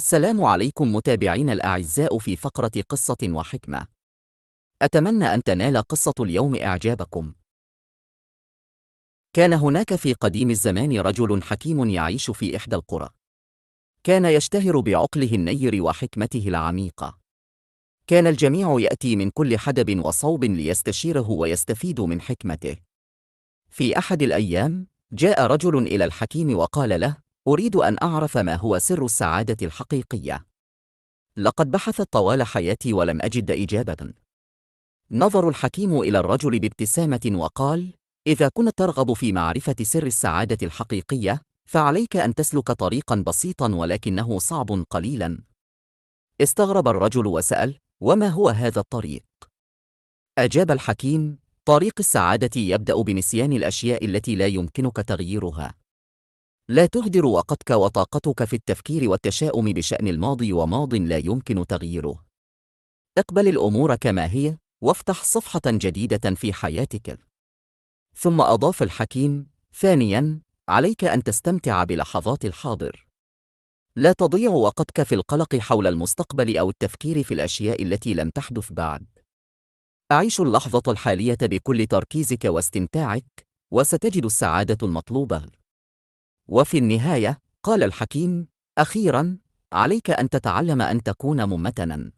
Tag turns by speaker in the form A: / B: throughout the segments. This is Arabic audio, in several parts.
A: السلام عليكم متابعينا الأعزاء في فقرة قصة وحكمة. أتمنى أن تنال قصة اليوم إعجابكم. كان هناك في قديم الزمان رجل حكيم يعيش في إحدى القرى. كان يشتهر بعقله النير وحكمته العميقة. كان الجميع يأتي من كل حدب وصوب ليستشيره ويستفيد من حكمته. في أحد الأيام، جاء رجل إلى الحكيم وقال له: أريد أن أعرف ما هو سر السعادة الحقيقية. لقد بحثت طوال حياتي ولم أجد إجابة. نظر الحكيم إلى الرجل بابتسامة وقال: إذا كنت ترغب في معرفة سر السعادة الحقيقية، فعليك أن تسلك طريقا بسيطا ولكنه صعب قليلا. استغرب الرجل وسأل: وما هو هذا الطريق؟ أجاب الحكيم: طريق السعادة يبدأ بنسيان الأشياء التي لا يمكنك تغييرها. لا تهدر وقتك وطاقتك في التفكير والتشاؤم بشأن الماضي وماض لا يمكن تغييره. اقبل الأمور كما هي، وافتح صفحة جديدة في حياتك. ثم أضاف الحكيم: ثانياً، عليك أن تستمتع بلحظات الحاضر. لا تضيع وقتك في القلق حول المستقبل أو التفكير في الأشياء التي لم تحدث بعد. أعيش اللحظة الحالية بكل تركيزك واستمتاعك، وستجد السعادة المطلوبة. وفي النهاية، قال الحكيم: أخيراً، عليك أن تتعلم أن تكون ممتناً.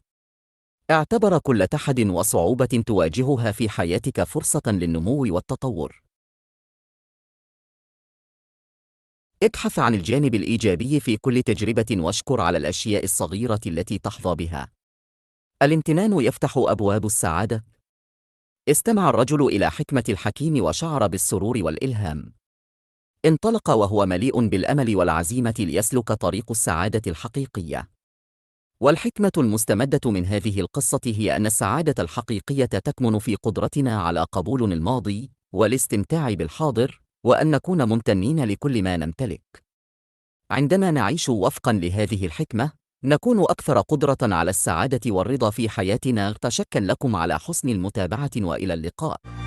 A: اعتبر كل تحد وصعوبة تواجهها في حياتك فرصة للنمو والتطور. ابحث عن الجانب الإيجابي في كل تجربة واشكر على الأشياء الصغيرة التي تحظى بها. الامتنان يفتح أبواب السعادة. استمع الرجل إلى حكمة الحكيم وشعر بالسرور والإلهام. انطلق وهو مليء بالأمل والعزيمة ليسلك طريق السعادة الحقيقية. والحكمة المستمدة من هذه القصة هي أن السعادة الحقيقية تكمن في قدرتنا على قبول الماضي والاستمتاع بالحاضر، وأن نكون ممتنين لكل ما نمتلك. عندما نعيش وفقاً لهذه الحكمة، نكون أكثر قدرة على السعادة والرضا في حياتنا. شكراً لكم على حسن المتابعة، وإلى اللقاء.